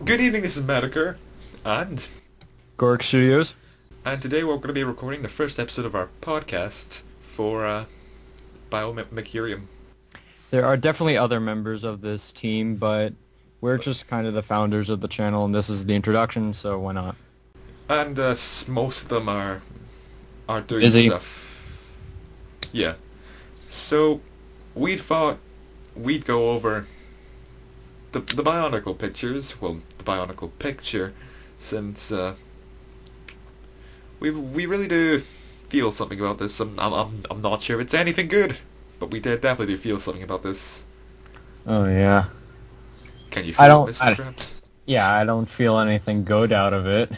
Good evening, this is Metecer and Gorix Studios. today we're going to be recording the first episode of our podcast for Bio-mercurium. There are definitely other members of this team, but we're just kind of the founders of the channel, and this is the introduction, so why not? And most of them are doing Busy. stuff. Yeah. So we thought we'd go over the Bionicle pictures. Well, the Bionicle picture, since we really do feel something about this. I'm not sure if it's anything good, but we definitely do feel something about this. Oh yeah. Can you I feel don't. it, Mr. Traps? I don't feel anything good out of it.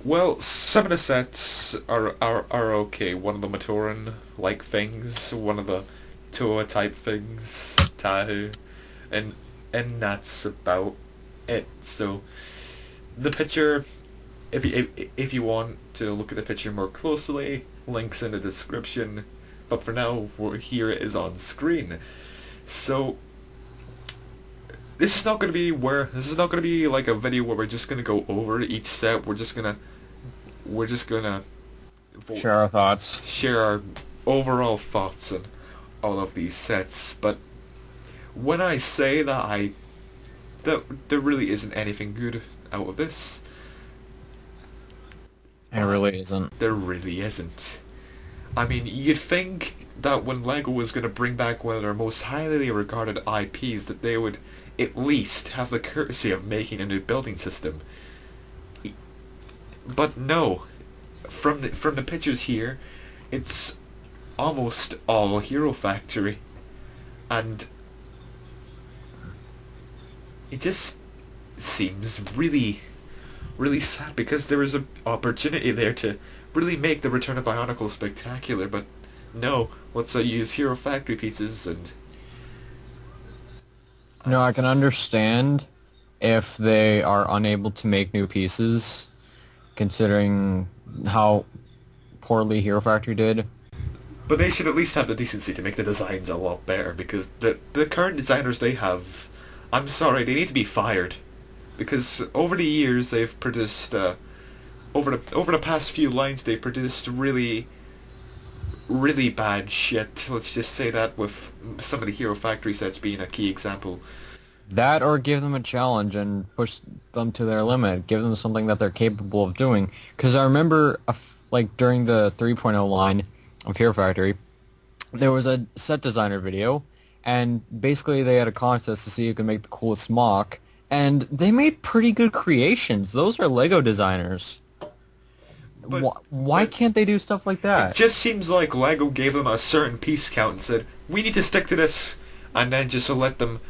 Well, some of the sets are okay. One of the Matoran-like things, one of the Toa-type things, Tahu, and that's about it. So, the picture, if you want to look at the picture more closely, links in the description. But for now, here it is on screen. So, this is not going to be like a video where we're just going to go over each set. We're just gonna Share our thoughts. share our overall thoughts on all of these sets. But when I say that there really isn't anything good out of this, It really isn't. there really isn't. I mean, you'd think that when LEGO was going to bring back one of their most highly regarded IPs, that they would at least have the courtesy of making a new building system. But no, from the pictures here, it's almost all Hero Factory, and it just seems really, really sad, because there was an opportunity there to really make the Return of Bionicle spectacular, but no, let's use Hero Factory pieces and... No, I can understand if they are unable to make new pieces, considering how poorly Hero Factory did. But they should at least have the decency to make the designs a lot better, because the current designers they have, I'm sorry, they need to be fired. Because over the years they've produced, over the past few lines they've produced really, really bad shit. Let's just say that, with some of the Hero Factory sets being a key example. That, or give them a challenge and push them to their limit. Give them something that they're capable of doing. Because I remember, like, during the 3.0 line of Hero Factory, there was a set designer video, and basically they had a contest to see who could make the coolest mock, and they made pretty good creations. Those are LEGO designers. Why can't they do stuff like that? It just seems like LEGO gave them a certain piece count and said, we need to stick to this, and then just let them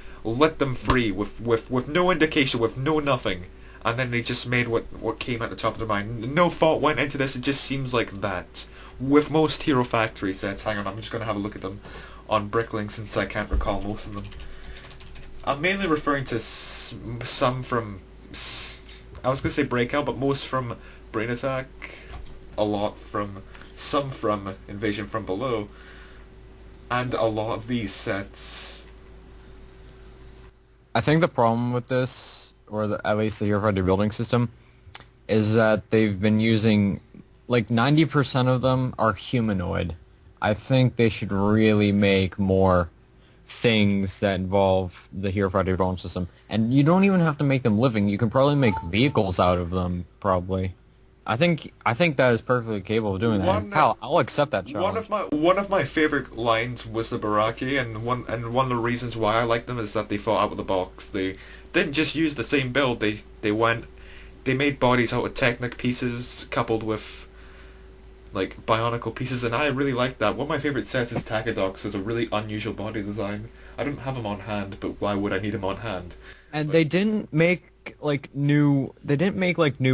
free with no indication, with no nothing, and then they just made what came at the top of their mind. No thought went into this. It just seems like that with most Hero Factory sets. Hang on, I'm just going to have a look at them on Bricklink, since I can't recall most of them. I'm mainly referring to some from, I was going to say Breakout, but most from Brain Attack, some from Invasion from Below, and a lot of these sets. I think the problem with this, or at least the Hero Factory building system, is that they've been using, like, 90% of them are humanoid. I think they should really make more things that involve the Hero Factory building system. And you don't even have to make them living. You can probably make vehicles out of them, probably. I think that is perfectly capable of doing that. Hell, I'll accept that challenge. One of my favorite lines was the Baraki, and one of the reasons why I like them is that they thought out of the box. They didn't just use the same build. They made bodies out of Technic pieces coupled with, like, Bionicle pieces, and I really like that. One of my favorite sets is Takadox. It's a really unusual body design. I don't have him on hand, but why would I need him on hand? And they didn't make new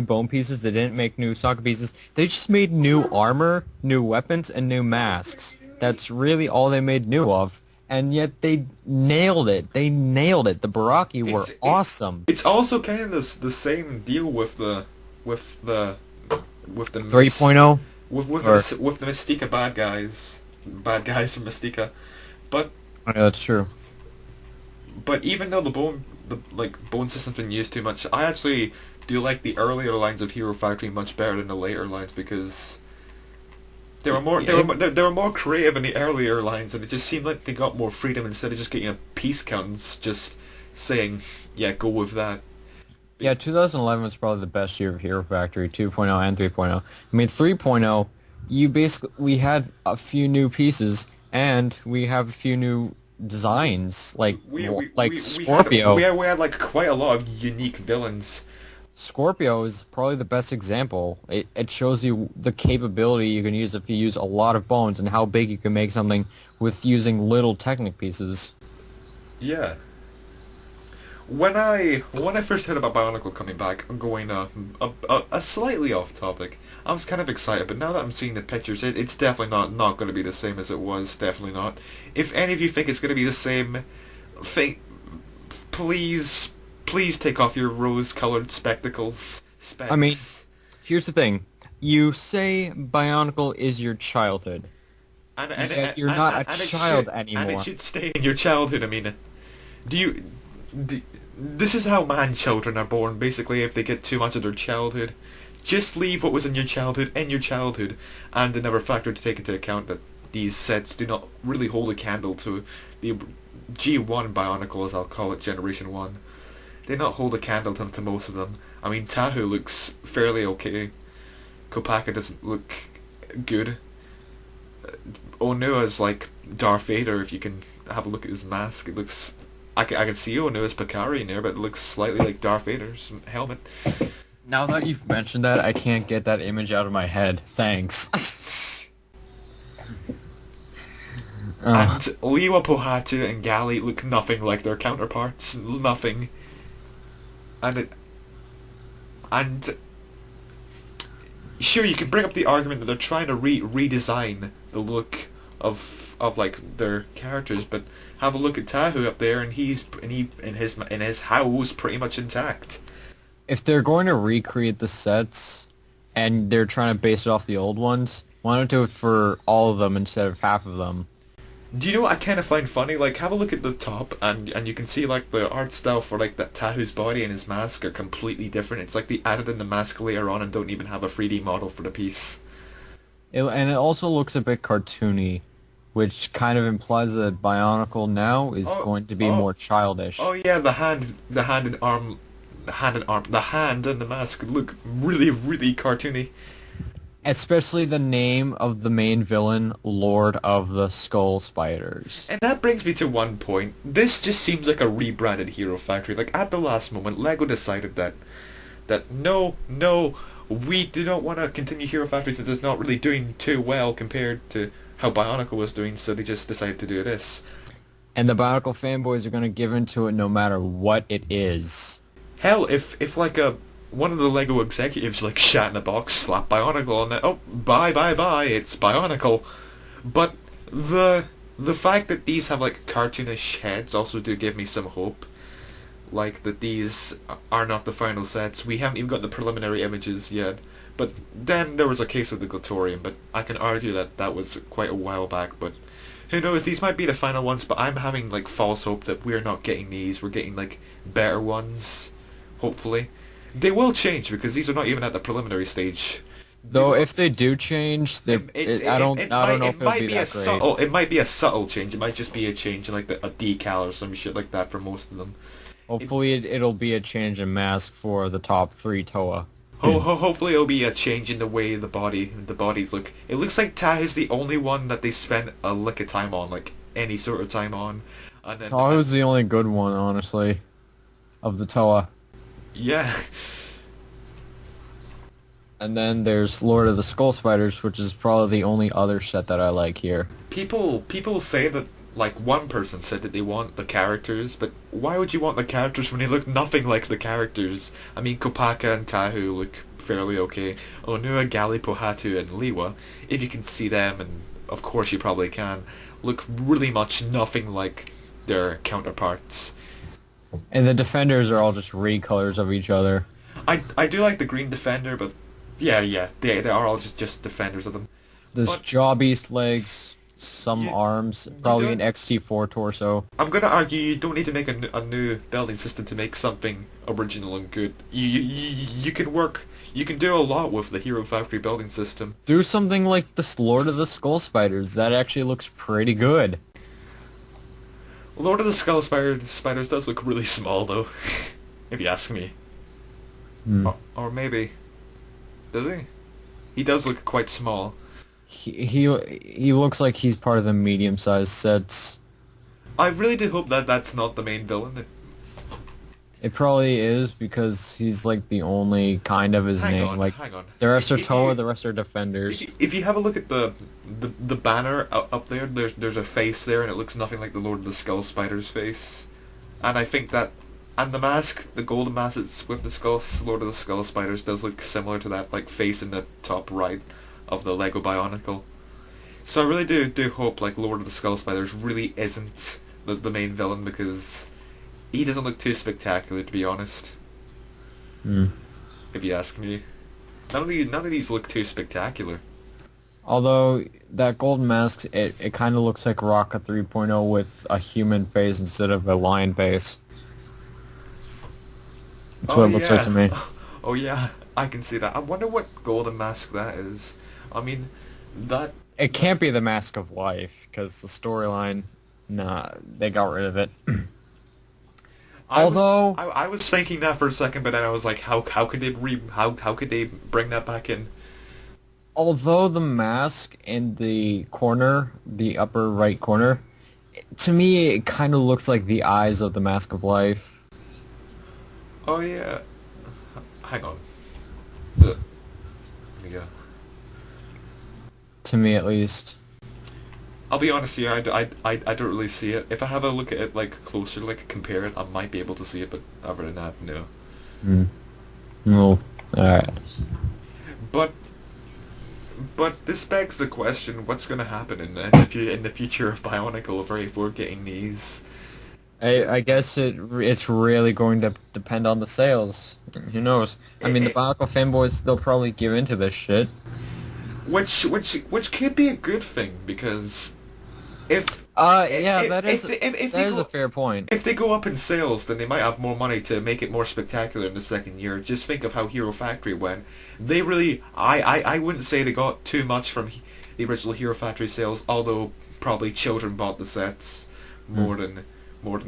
bone pieces. They didn't make new socket pieces. They just made new armor, new weapons, and new masks. That's really all they made new of. And yet they nailed it. They nailed it. The Baraki were awesome. It's also kind of the same deal with the 3.0 with the Mystica bad guys from Mystica, but yeah, that's true. But even though the the like bone system's been used too much. I actually do like the earlier lines of Hero Factory much better than the later lines because they were more creative in the earlier lines, and it just seemed like they got more freedom instead of just getting a piece counts, just saying, yeah, go with that. Yeah, 2011 was probably the best year of Hero Factory, 2.0 and 3.0. I mean, 3.0, we had a few new pieces, and we have a few new designs, like Scorpio. We had like quite a lot of unique villains. Scorpio is probably the best example. It shows you the capability you can use if you use a lot of bones and how big you can make something with using little Technic pieces. Yeah. When I first heard about Bionicle coming back, I'm going a slightly off topic. I was kind of excited, but now that I'm seeing the pictures, it's definitely not going to be the same as it was. Definitely not. If any of you think it's going to be the same, please take off your rose-colored spectacles. Specs. I mean, here's the thing. You say Bionicle is your childhood. And you're not a child anymore. And it should stay in your childhood. I mean, this is how man-children are born, basically, if they get too much of their childhood. Just leave what was in your childhood, and never factor to take into account that these sets do not really hold a candle to the G1 Bionicle, as I'll call it, Generation 1. They not hold a candle to most of them. I mean, Tahu looks fairly okay. Kopaka doesn't look good. Onua's like Darth Vader, if you can have a look at his mask. It looks... I can see Onua's Pakari in there, but it looks slightly like Darth Vader's helmet. Now that you've mentioned that, I can't get that image out of my head. Thanks. And Liwa Pohatu and Gali look nothing like their counterparts. Nothing. And sure, you can bring up the argument that they're trying to redesign the look of like their characters, but have a look at Tahu up there, and his house pretty much intact. If they're going to recreate the sets and they're trying to base it off the old ones, why not do it for all of them instead of half of them? Do you know what I kind of find funny? Like, have a look at the top, and you can see, like, the art style for, like, that Tahu's body and his mask are completely different. It's like they added in the mask later on and don't even have a 3D model for the piece. And it also looks a bit cartoony, which kind of implies that Bionicle now is going to be more childish. Oh yeah, the hand and the mask look really, really cartoony. Especially the name of the main villain, Lord of the Skull Spiders. And that brings me to one point. This just seems like a rebranded Hero Factory. Like, at the last moment, LEGO decided that no, we do not want to continue Hero Factory since it's not really doing too well compared to how Bionicle was doing, so they just decided to do this. And the Bionicle fanboys are going to give into it no matter what it is. Hell, if like one of the LEGO executives like shat in a box, slapped Bionicle on it, oh, bye, it's Bionicle. But the fact that these have like cartoonish heads also do give me some hope. Like, that these are not the final sets. We haven't even got the preliminary images yet. But then there was a case with the Glatorium, but I can argue that was quite a while back, but who knows, these might be the final ones, but I'm having like false hope that we're not getting these, we're getting like better ones, hopefully. They will change, because these are not even at the preliminary stage. Though if they do change, I don't know if it'll be that great. It might be a subtle change, it might just be a change in like a decal or some shit like that for most of them. Hopefully it'll be a change in mask for the top 3 Toa. Hopefully it'll be a change in the way the bodies look. It looks like Tahu's the only one that they spent a lick of time on, like any sort of time on. Tahu's the only good one, honestly, of the Toa. Yeah. And then there's Lord of the Skull Spiders, which is probably the only other set that I like here. People say that, like, one person said that they want the characters, but why would you want the characters when they look nothing like the characters? I mean, Kopaka and Tahu look fairly okay. Onua, Gali, Pohatu, and Liwa, if you can see them, and of course you probably can, look really much nothing like their counterparts. And the Defenders are all just recolors of each other. I do like the green Defender, but yeah, they are all just Defenders of them. There's Jaw Beast legs, some You, arms, you probably an don't. XT4 torso. I'm gonna argue you don't need to make a new building system to make something original and good. You can work. You can do a lot with the Hero Factory building system. Do something like the Lord of the Skull Spiders. That actually looks pretty good. Lord of the Spiders does look really small though, if you ask me. Hmm. Or maybe does he? He does look quite small. He looks like he's part of the medium-sized sets. I really do hope that that's not the main villain. It probably is because he's like the only kind of his name. Like Hang on. the rest are Toa, the rest are defenders. If you have a look at the banner up there, there's a face there, and it looks nothing like the Lord of the Skull Spider's face. And I think that, and the mask, the golden mask that's with the Lord of the Skull Spiders does look similar to that like face in the top right of the Lego Bionicle. So I really do hope like Lord of the Skull Spiders really isn't the main villain, because he doesn't look too spectacular, to be honest. Hmm. If you ask me. None of these look too spectacular. Although that golden mask, it kind of looks like Rocket 3.0 with a human face instead of a lion face. That's what it looks like to me. Oh yeah, I can see that. I wonder what golden mask that is. I mean, that... It can't be the Mask of Life, because the storyline, nah, they got rid of it. Although I was thinking that for a second, but then I was like, how could they bring that back in? although the mask in the corner, the upper right corner, to me it kind of looks like the eyes of the Mask of Life. Oh yeah, hang on. Let me go. To me, at least. I'll be honest here, I don't really see it. If I have a look at it like closer, like compare it, I might be able to see it, but other than that, no. Hmm. Well, alright. But this begs the question: what's going to happen in the future of Bionicle if we're getting these? I guess it's really going to depend on the sales. Who knows? I mean, the Bionicle fanboys, they'll probably give into this shit. Which could be a good thing, because that is if a fair point. if they go up in sales, then they might have more money to make it more spectacular in the second year. Just think of how Hero Factory went. They really, I wouldn't say they got too much from the original Hero Factory sales, although probably children bought the sets more than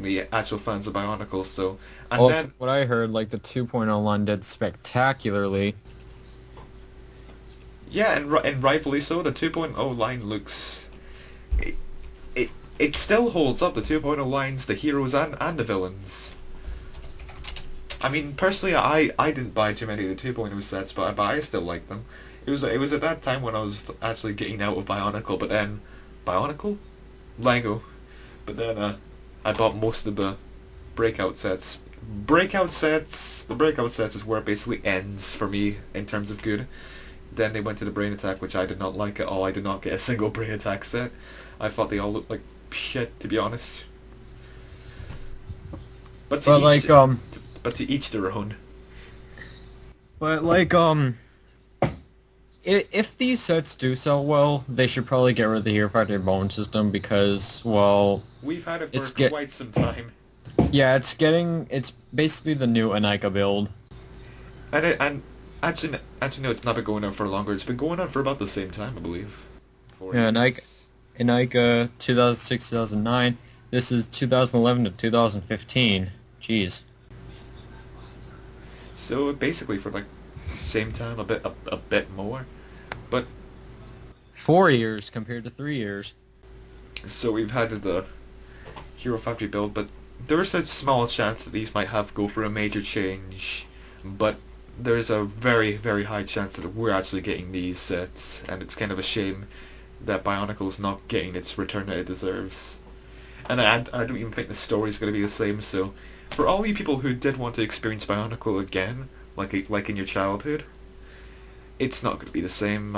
the actual fans of Bionicle. So, and Well, then from what I heard, like the 2.0 line did spectacularly. yeah, and rightfully so. The 2.0 line looks. It still holds up, the 2.0 lines, the heroes and the villains. I mean, personally, I didn't buy too many of the 2.0 sets, but I still like them. It was at that time when I was actually getting out of Bionicle, but then Bionicle, Lego, but then I bought most of the breakout sets. The breakout sets is where it basically ends for me in terms of good. Then they went to the Brain Attack, which I did not like at all. I did not get a single Brain Attack set. I thought they all looked like shit, to be honest. But to each their own. But like if these sets do sell well, they should probably get rid of the Hero Factory bone system because, well, we've had it for quite some time. Yeah, it's basically the new Anika build. And actually no, it's not been going on for longer. It's been going on for about the same time, I believe. 4 Yeah, years. Anika 2006 2009. This is 2011 to 2015. Jeez. So basically for like same time, a bit more. But 4 years compared to 3 years. so we've had the Hero Factory build, but there is a small chance that these might go for a major change. But there's a very, very high chance that we're actually getting these sets, and it's kind of a shame that Bionicle's not getting its return that it deserves. And I don't even think the story's going to be the same, so for all you people who did want to experience Bionicle again, like in your childhood, it's not going to be the same.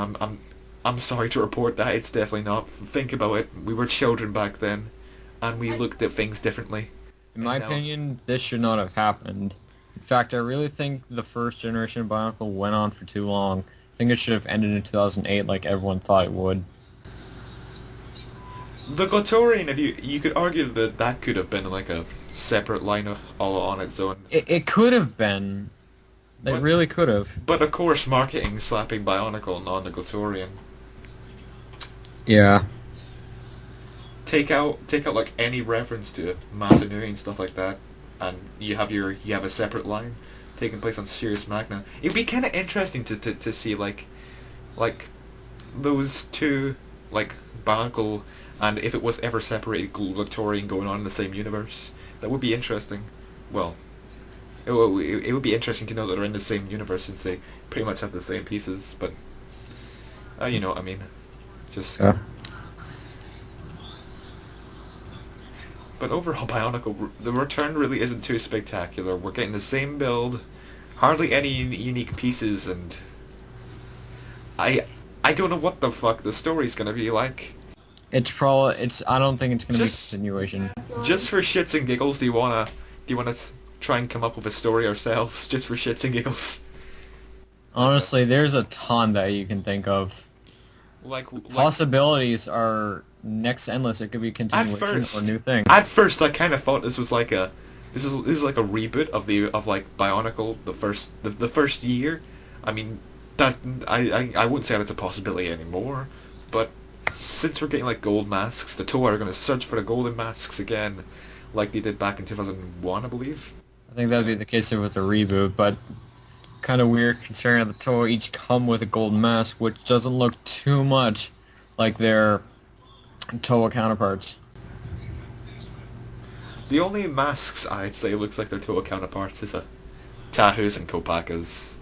I'm sorry to report that, it's definitely not. Think about it, we were children back then, and we looked at things differently. In my opinion, this should not have happened. In fact, I really think the first generation of Bionicle went on for too long. I think it should have ended in 2008 like everyone thought it would. The Glotorian, if you could argue that that could have been like a separate line all on its own. It could have been. It But really could have. but of course, marketing slapping Bionicle on the Glotorian. Yeah. Take out like any reference to Matanui and stuff like that, and you have a separate line taking place on Sirius Magna. It'd be kind of interesting to see like those two, like Bionicle, and if it was ever separated, Glotorian going on in the same universe. That would be interesting. Well, it would be interesting to know that they're in the same universe since they pretty much have the same pieces. But you know what I mean. Just. Yeah. But overall, Bionicle, the return really isn't too spectacular. We're getting the same build, hardly any unique pieces, and I don't know what the fuck the story's gonna be like. I don't think it's gonna be a Just continuation. just for shits and giggles, do you wanna try and come up with a story ourselves, just for shits and giggles? Honestly, there's a ton that you can think of. Like Possibilities are next to endless. It could be continuation or new thing. At first, I kind of thought this was like a this is like a reboot of like Bionicle the first year. I mean, that I wouldn't say that's a possibility anymore, but since we're getting like gold masks, the Toa are going to search for the golden masks again, like they did back in 2001, I believe. I think that'd be the case if it was a reboot, but kind of weird considering that the Toa each come with a gold mask, which doesn't look too much like their Toa counterparts. The only masks I'd say looks like their Toa counterparts is Tahu's and Kopaka's.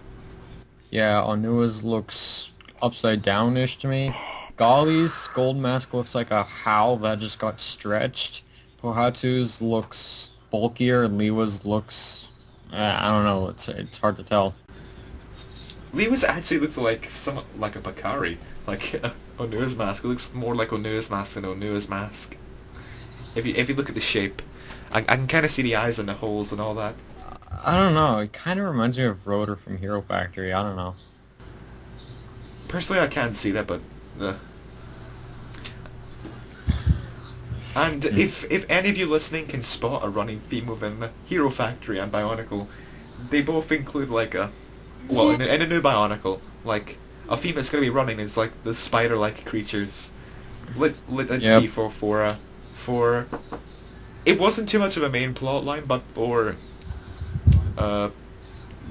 Yeah, Onua's looks upside down-ish to me. Golly's gold mask looks like a howl that just got stretched. Pohatu's looks bulkier, and Liwa's looks... I don't know, it's hard to tell. Liwa's actually looks like somewhat like a Bakari, like Onua's mask. It looks more like Onua's mask than Onua's mask. If you look at the shape, I can kind of see the eyes and the holes and all that. I don't know, it kind of reminds me of Rotor from Hero Factory, I don't know. Personally, I can't see that, but... And if any of you listening can spot a running theme within Hero Factory and Bionicle, they both include like a... Well, in a new Bionicle, like, a theme that's going to be running is like the spider-like creatures. Let's Yep. see, for... It wasn't too much of a main plot line, but for...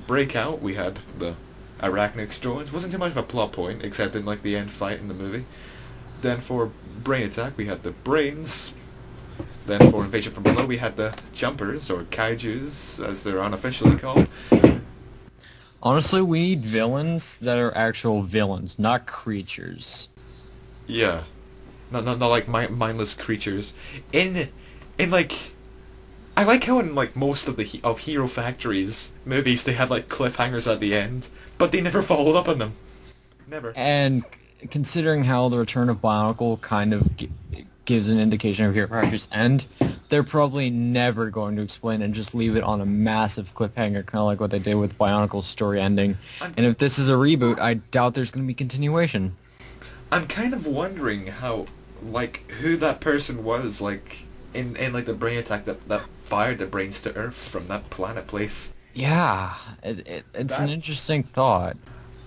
Breakout, we had the Arachnids drones. Wasn't too much of a plot point, except in like the end fight in the movie. Then for Brain Attack, we had the brains. Then for Invasion from Below, we had the jumpers, or kaijus, as they're unofficially called. Honestly, we need villains that are actual villains, not creatures. Yeah, not like mindless creatures. In like, I like how in like most of the Hero Factory's movies they had like cliffhangers at the end, but they never followed up on them. Never. And considering how the Return of Bionicle kind of gives an indication of Hero Factory's end, they're probably never going to explain and just leave it on a massive cliffhanger, kind of like what they did with Bionicle's story ending. And if this is a reboot, I doubt there's going to be continuation. I'm kind of wondering how, like, who that person was, like, in like the brain attack that fired the brains to Earth from that planet place. Yeah, it's an interesting thought.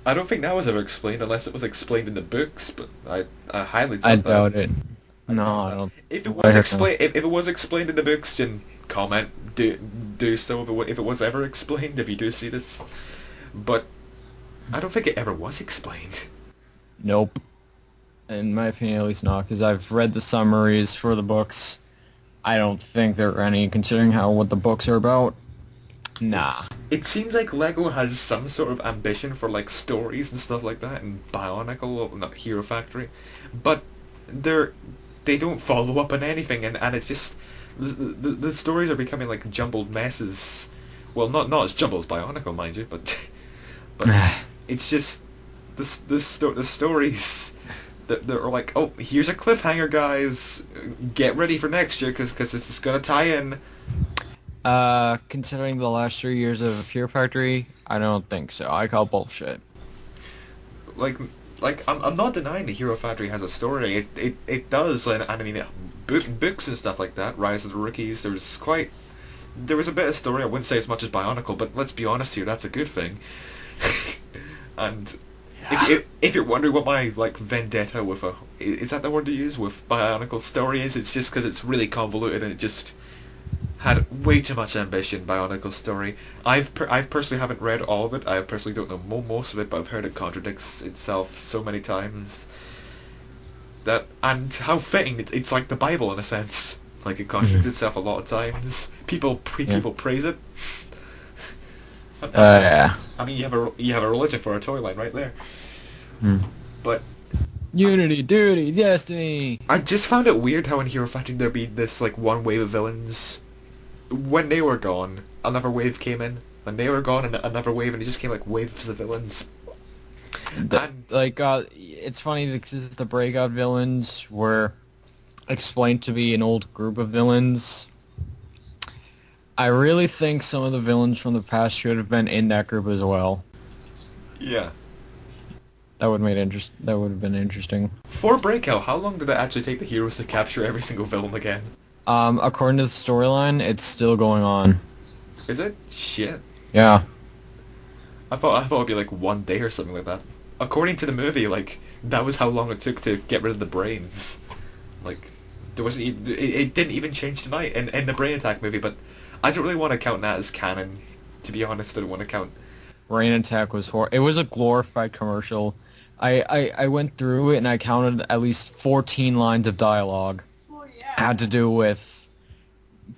I don't think that was ever explained unless it was explained in the books, but I highly doubt I that. doubt it. No, I don't. If it was if it was explained in the books, then comment, do so if it was ever explained, if you do see this. But I don't think it ever was explained. Nope. In my opinion, at least not, because I've read the summaries for the books. I don't think there are any, considering what the books are about. Nah. It seems like Lego has some sort of ambition for like stories and stuff like that in Bionicle, not Hero Factory, but they don't follow up on anything, and it's just the stories are becoming like jumbled messes. Well, not as jumbled as Bionicle, mind you, but it's just the stories that are like, oh, here's a cliffhanger, guys. Get ready for next year because this is gonna tie in. Considering the last 3 years of Hero Factory, I don't think so. I call bullshit. Like, like I'm not denying the Hero Factory has a story. It does, and I mean, books and stuff like that. Rise of the Rookies. There was a bit of story. I wouldn't say as much as Bionicle, but let's be honest here, that's a good thing. And if you're wondering what my like vendetta with is that the word to use with Bionicle's story is, it's just because it's really convoluted and it just had way too much ambition. Bionicle's story. I've personally haven't read all of it. I personally don't know most of it, but I've heard it contradicts itself so many times. And how fitting it's like the Bible in a sense. Like it contradicts itself a lot of times. People praise it. Yeah. I mean, you have a religion for a toy line right there. But Unity, duty, destiny. I just found it weird how in Hero Factory there'd be this like one wave of villains. When they were gone, another wave came in. When they were gone, another wave, and it just came like waves of villains. It's funny because the breakout villains were explained to be an old group of villains. I really think some of the villains from the past should have been in that group as well. Yeah. That would have been interesting. For Breakout, how long did it actually take the heroes to capture every single villain again? According to the storyline, it's still going on. Is it? Shit. Yeah. I thought it'd be like one day or something like that. According to the movie, like that was how long it took to get rid of the brains. Like there wasn't it didn't even change tonight in the Brain Attack movie, but I don't really want to count that as canon. To be honest, I don't want to count. Brain Attack was It was a glorified commercial. I went through it and I counted at least 14 lines of dialogue. Had to do with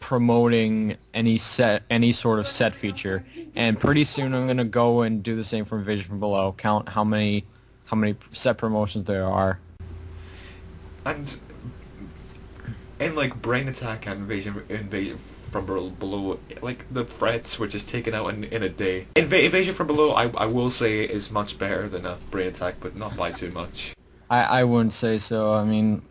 promoting any sort of set feature, and pretty soon I'm gonna go and do the same for Invasion from Below. Count how many set promotions there are. And in like Brain Attack and Invasion from Below, like the threats were just taken out in a day. Invasion from Below, I will say is much better than a Brain Attack, but not by too much. I wouldn't say so. I mean,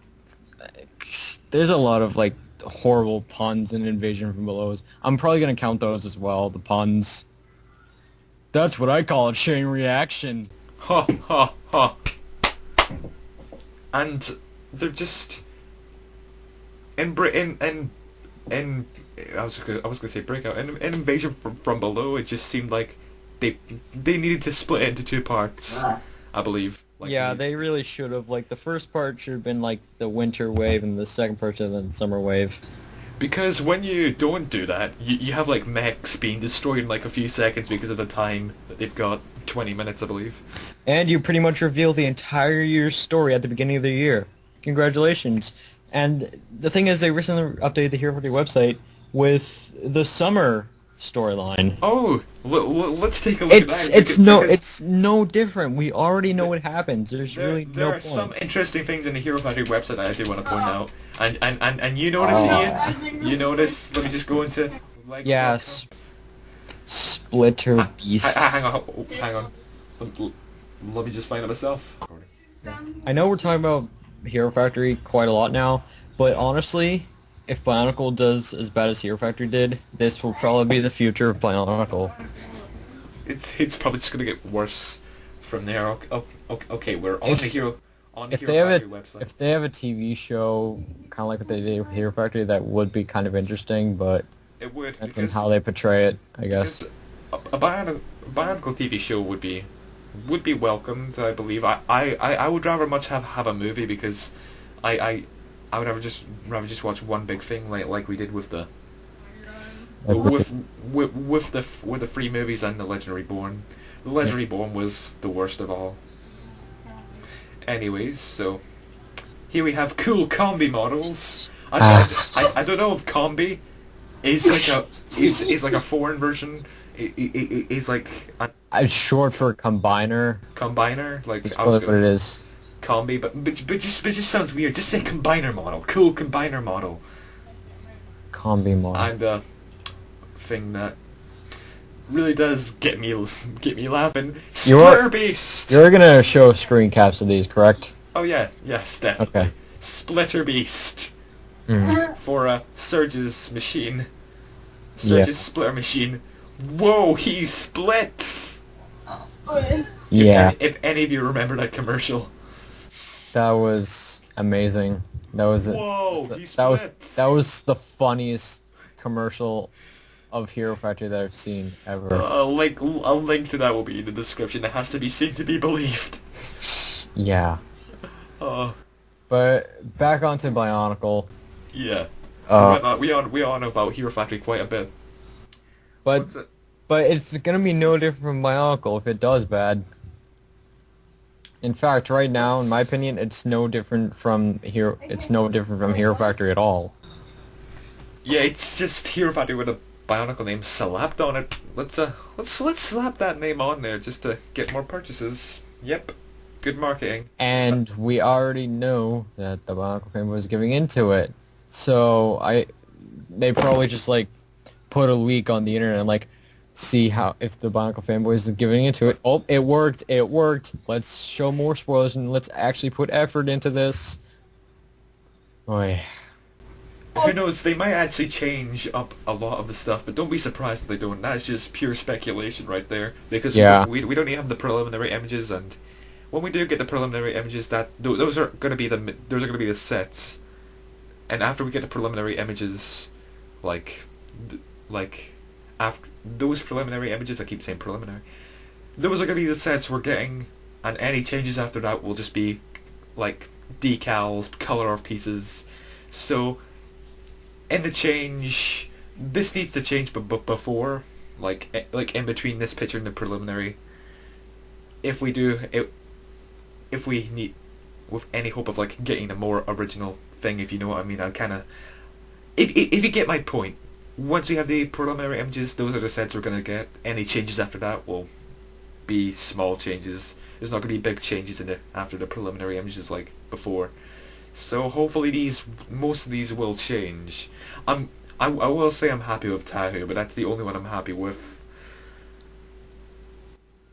there's a lot of like horrible puns in Invasion from Below. I'm probably gonna count those as well. The puns. That's what I call a chain reaction. Ha ha ha. And they're just in I was gonna say Breakout. In Invasion from Below, it just seemed like they needed to split it into two parts. I believe. Like yeah, they really should have. Like the first part should have been like the winter wave, and the second part should have been the summer wave. Because when you don't do that, you have like mechs being destroyed in like a few seconds because of the time that they've got. 20 minutes, I believe. And you pretty much reveal the entire year's story at the beginning of the year. Congratulations. And the thing is, they recently updated the Hero Factory website with the summer storyline. Oh, let's take a look at that. It's no different. We already know what happens. There's really no point. There are some interesting things in the Hero Factory website that I do want to point out. And you notice, Ian? You notice? Let me just go into... Like, yes. Splitter Beast. Hang on. Let me just find it myself. I know we're talking about Hero Factory quite a lot now, but honestly, if Bionicle does as bad as Hero Factory did, this will probably be the future of Bionicle. It's probably just gonna get worse from there. Okay, we're on the Hero Factory website. If they have a TV show, kind of like what they did with Hero Factory, that would be kind of interesting, but it would. Depends on how they portray it, I guess. A Bionicle TV show would be welcomed, I believe. I would rather much have a movie, because I would rather just watch one big thing like we did with the with the free movies and the Legendary Born. The Legendary Born was the worst of all. Anyways, so here we have cool combi models. I don't know if combi is like a foreign version. It's like it's short for combiner. Combiner, like that's what it is. Combi, but just sounds weird. Just say combiner model. Cool combiner model. Combi model. And the thing that really does get me laughing. Splitter Beast. You're gonna show screen caps of these, correct? Oh yeah, yes, definitely. Okay. Splitter Beast. For Surge's machine. Surge's splitter machine. Whoa, he splits! Yeah, if any of you remember that commercial. that was amazing. That was it. Whoa, he That splits. was the funniest commercial of Hero Factory that I've seen ever. A link to that will be in the description. It has to be seen to be believed. Yeah. Uh, But back onto Bionicle. yeah. Uh, We all know about Hero Factory quite a bit. but What's it? but it's gonna be no different from Bionicle if it does bad. In fact, right now, in my opinion, it's no different from Hero. It's no different from Hero Factory at all. Yeah, it's just Hero Factory with a Bionicle name slapped on it. Let's slap that name on there just to get more purchases. Yep, good marketing. And we already know that the Bionicle family was giving into it, so they probably just like put a leak on the internet and like see how if the Bionicle fanboys are giving into it. Oh, it worked! It worked! Let's show more spoilers and let's actually put effort into this. Boy. Who knows? They might actually change up a lot of the stuff, but don't be surprised if they don't. That's just pure speculation right there, because Yeah. we don't even have the preliminary images, and when we do get the preliminary images, those are going to be the sets, and after we get the preliminary images, like after those preliminary images, I keep saying preliminary, those are going to be the sets we're getting, and any changes after that will just be like decals, color pieces. So in the change, this needs to change, but before, like in between this picture and the preliminary, if we do it, if we need, with any hope of like getting a more original thing, if you know what I mean, I'll kind of, if you get my point, once we have the preliminary images, those are the sets we're gonna get. Any changes after that will be small changes. There's not gonna be big changes in it after the preliminary images like before. So hopefully most of these will change. I will say I'm happy with Tahu, but that's the only one I'm happy with.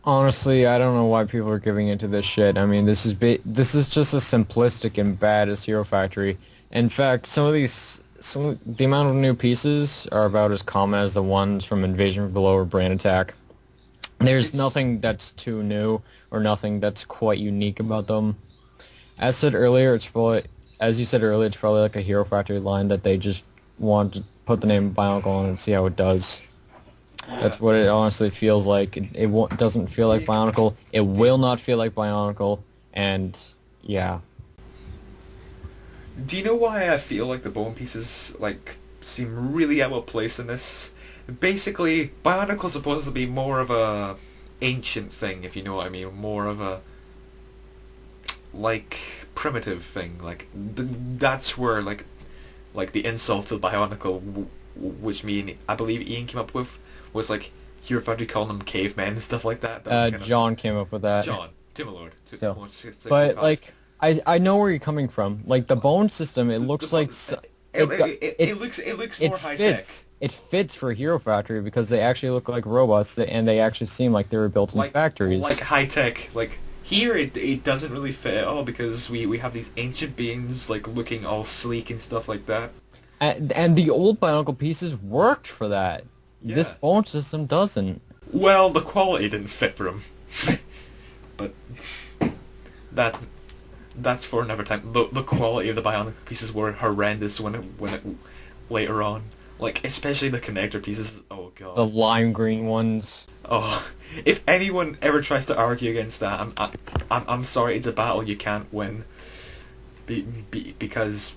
Honestly, I don't know why people are giving into this shit. I mean, this is just as simplistic and bad as Hero Factory. In fact, the amount of new pieces are about as common as the ones from Invasion from Below or Brain Attack. There's nothing that's too new or nothing that's quite unique about them. As said earlier, as you said earlier, it's probably like a Hero Factory line that they just want to put the name Bionicle on and see how it does. That's what it honestly feels like. It doesn't feel like Bionicle. It will not feel like Bionicle, and yeah. Do you know why I feel like the bone pieces like seem really out of place in this? Basically, Bionicle's supposed to be more of a ancient thing, if you know what I mean. More of a like primitive thing. Like that's where like the insult to Bionicle, which I believe Ian came up with, was like Hero Factory calling them cavemen and stuff like that. That was John came up with that. John Timolord. So, but like, I know where you're coming from. Like the bone system, it looks like it looks more high tech. It fits for Hero Factory because they actually look like robots and they actually seem like they were built in factories. Like high tech. Like here, it doesn't really fit at all because we have these ancient beings like looking all sleek and stuff like that. And the old Bionicle pieces worked for that. Yeah. This bone system doesn't. Well, the quality didn't fit for them. But that's for another time. The quality of the Bionicle pieces were horrendous when it later on. Like especially the connector pieces. Oh god. The lime green ones. Oh, if anyone ever tries to argue against that, I'm sorry. It's a battle you can't win. Because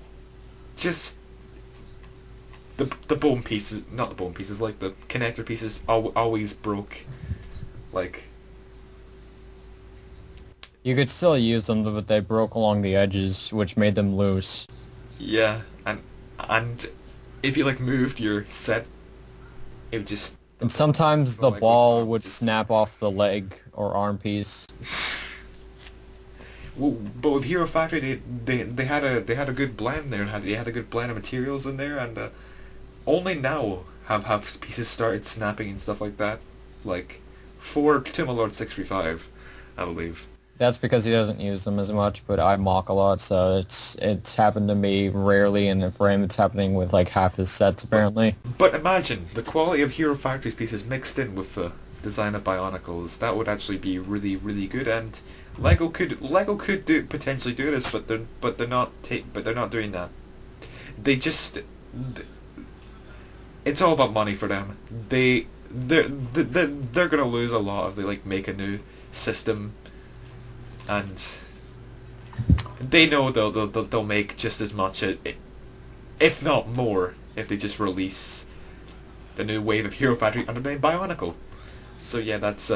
just the bone pieces, not the bone pieces, like the connector pieces, always broke. Like you could still use them, but they broke along the edges, which made them loose. yeah, and if you like moved your set, it would just. And sometimes the ball would snap off the leg or arm piece. Well, but with Hero Factory, they had a good blend there, and they had a good blend of materials in there, and only now have pieces started snapping and stuff like that, like for Timolord 635, I believe. That's because he doesn't use them as much, but I mock a lot, so it's happened to me rarely, and for him it's happening with like half his sets apparently. But imagine the quality of Hero Factory's pieces mixed in with the design of Bionicles. That would actually be really, really good, and Lego could potentially do this, but they're not doing that. They just it's all about money for them. They're gonna lose a lot if they like make a new system, and they know they'll make just as much, if not more, if they just release the new wave of Hero Factory under the name Bionicle. So yeah, that's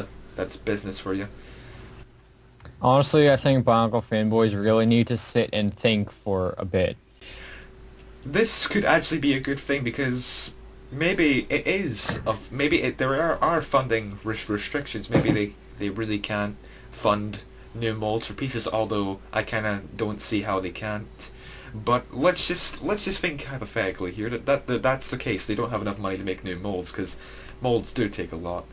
business for you. Honestly, I think Bionicle fanboys really need to sit and think for a bit. This could actually be a good thing because maybe it is. There are funding restrictions. Maybe they really can't fund new molds for pieces. Although I kind of don't see how they can't. But let's just think hypothetically here that's the case. They don't have enough money to make new molds because molds do take a lot.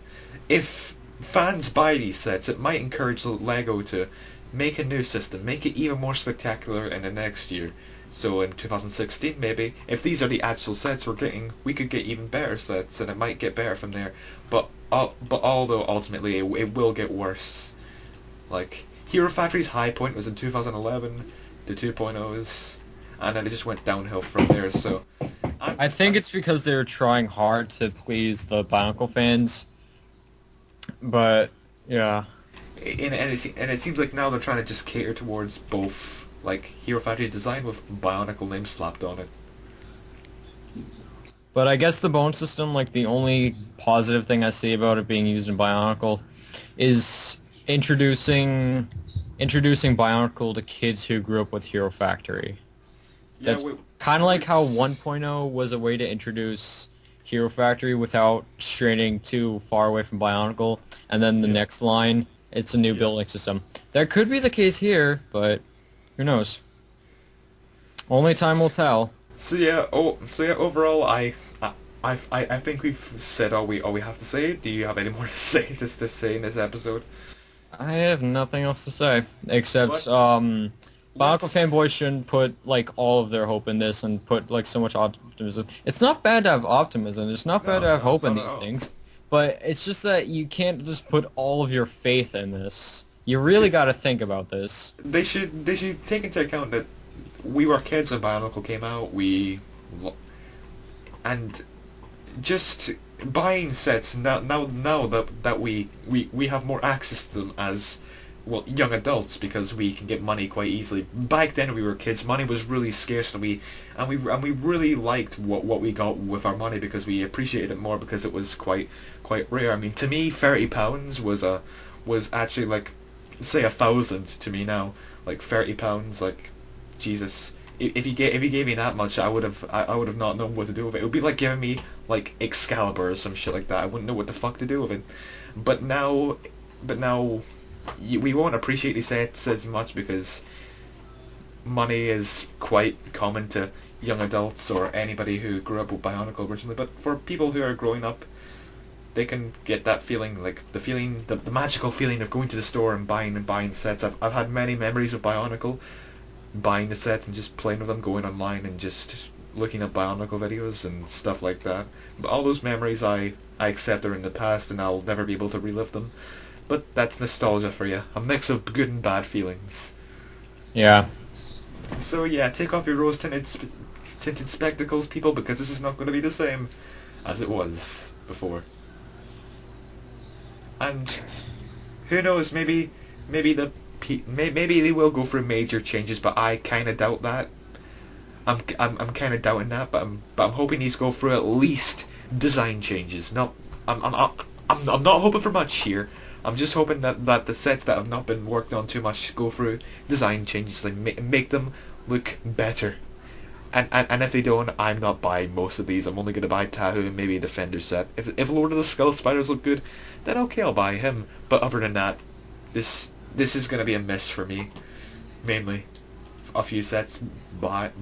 If fans buy these sets, it might encourage Lego to make a new system, make it even more spectacular in the next year. So in 2016 maybe, if these are the actual sets we're getting, we could get even better sets, and it might get better from there. But although ultimately it will get worse. Like, Hero Factory's high point was in 2011, the 2.0s, and then it just went downhill from there, so... I think it's because they're trying hard to please the Bionicle fans, but, yeah. And it seems like now they're trying to just cater towards both, like, Hero Factory's design with Bionicle name slapped on it. But I guess the bone system, like, the only positive thing I see about it being used in Bionicle is introducing Bionicle to kids who grew up with Hero Factory. Yeah, That's kind of like how 1.0 was a way to introduce Hero Factory without straying too far away from Bionicle, and then the next line, it's a new building system. That could be the case here, but who knows? Only time will tell. So yeah, overall, I think we've said all we have to say. Do you have any more to say in this episode? I have nothing else to say except Bionicle fanboys shouldn't put like all of their hope in this and put like so much optimism. It's not bad to have optimism. It's not bad to have hope in these things, but it's just that you can't just put all of your faith in this. You really got to think about this. They should take into account that we were kids when Bionicle came out. And just buying sets now that we have more access to them as young adults because we can get money quite easily. Back then we were kids, money was really scarce, and we really liked what we got with our money because we appreciated it more because it was quite rare. I mean, to me, £30 was actually like, say, 1,000 to me now. Like £30, like, Jesus. If you gave me that much, I would have not known what to do with it. It would be like giving me like Excalibur or some shit like that. I wouldn't know what the fuck to do with it. But now we won't appreciate these sets as much because money is quite common to young adults or anybody who grew up with Bionicle originally. But for people who are growing up, they can get that feeling, like the magical feeling of going to the store and buying sets. I've had many memories of Bionicle, buying the sets and just playing with them, going online and just looking at Bionicle videos and stuff like that. But all those memories I accept are in the past and I'll never be able to relive them. But that's nostalgia for you. A mix of good and bad feelings. Yeah. So yeah, take off your rose-tinted spectacles, people, because this is not going to be the same as it was before. And who knows? Maybe they will go through major changes, but I kind of doubt that. I'm kind of doubting that, but I'm hoping these go through at least design changes. No, I'm not hoping for much here. I'm just hoping that the sets that have not been worked on too much go through design changes, like make them look better. And if they don't, I'm not buying most of these. I'm only going to buy Tahu and maybe a Defender set. If Lord of the Skull Spiders look good, then okay, I'll buy him. But other than that, this is going to be a miss for me. Mainly, a few sets bought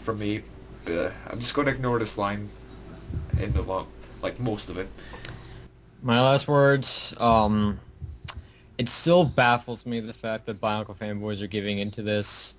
from me. I'm just going to ignore this line in the long, like most of it. My last words, it still baffles me the fact that Bionicle fanboys are giving into this.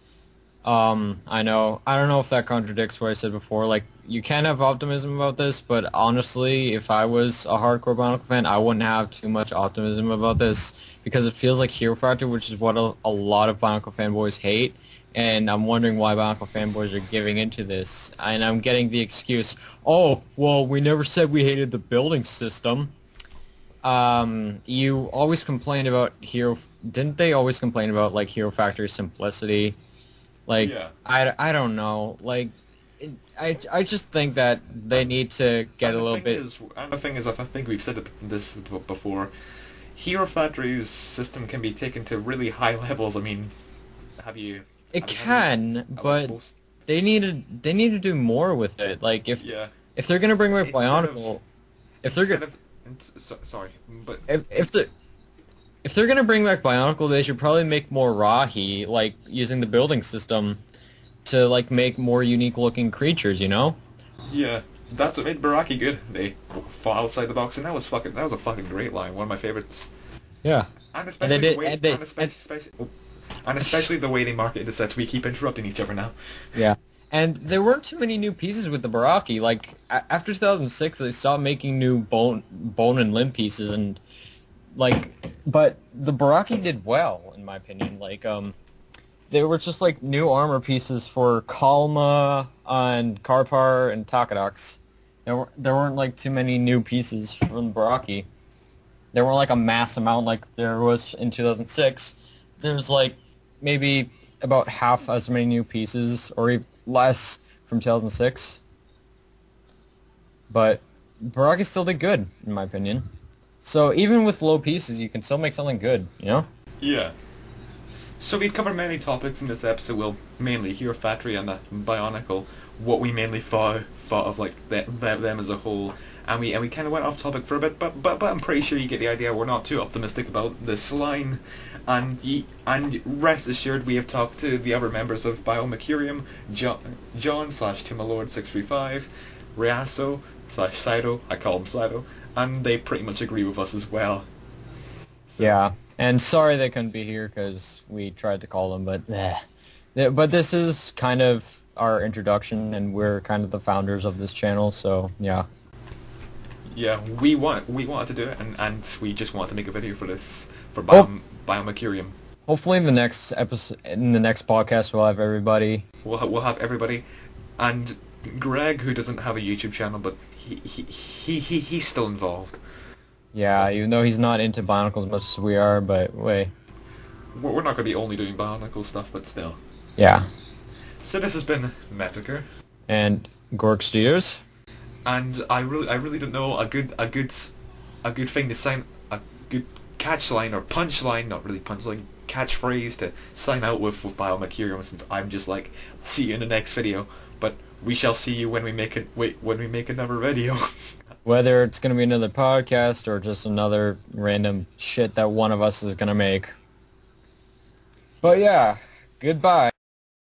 I know. I don't know if that contradicts what I said before. Like, you can have optimism about this, but honestly, if I was a hardcore Bionicle fan, I wouldn't have too much optimism about this because it feels like Hero Factor, which is what a lot of Bionicle fanboys hate. And I'm wondering why Bionicle fanboys are giving into this. And I'm getting the excuse, oh, well, we never said we hated the building system. You always complained about Hero... Didn't they always complain about, like, Hero Factory's simplicity? Like, Yeah. I don't know. Like, I just think that they need to get And a the little thing bit... is, and the thing is, I think we've said this before. Hero Factory's system can be taken to really high levels. I mean, have you? It Have you can, like but most? they need to do more with it. Like, Yeah. if they're gonna bring back Instead of Bionicle, if they're instead gonna of sorry, but if the if they're gonna bring back Bionicle, they should probably make more Rahi, like using the building system to like make more unique looking creatures. You know? yeah, that's what made Baraki good. They fought outside the box, and that was a fucking great line. One of my favorites. Yeah. And And they especially the did, way, and they, and especially the way they marketed the sets. We keep interrupting each other now. Yeah, and there weren't too many new pieces with the Baraki. Like after 2006, they stopped making new bone and limb pieces, and like, but the Baraki did well in my opinion. Like, they were just like new armor pieces for Kalma and Karpar and Takadox. There weren't like too many new pieces from the Baraki. There weren't like a mass amount like there was in 2006. There's like maybe about half as many new pieces or less from 2006. But Baraki still did good, in my opinion. So even with low pieces, you can still make something good, you know? Yeah. So we've covered many topics in this episode. We'll mainly Hero Factory and the Bionicle, what we mainly thought of like them as a whole, and we kind of went off topic for a bit, but I'm pretty sure you get the idea. We're not too optimistic about this line, and and rest assured we have talked to the other members of Bio-mercurium, John slash Timalord 635, Ryaso slash Saito, I call him Saito, and they pretty much agree with us as well. So, Yeah. And sorry they couldn't be here because we tried to call them, but but this is kind of our introduction, and we're kind of the founders of this channel, so yeah. yeah, we wanted to do it, and we just wanted to make a video for this for Oh, Bio-mercurium. hopefully in the next episode, in the next podcast, we'll have everybody. We'll have everybody, and Greg, who doesn't have a YouTube channel, but he's still involved. Yeah, even though he's not into Bionicles as much as we are, but wait. We're not going to be only doing Bionicle stuff, but still. Yeah. So this has been Metecer, And Gorix Studios. and I really don't know a good thing to sign, a good catch line or punch line, not really punch line, catchphrase to sign out with Bio-mercurium, since I'm just like, see you in the next video, but we shall see you when we make it. Wait, when we make another video. Whether it's going to be another podcast or just another random shit that one of us is going to make. But yeah, goodbye.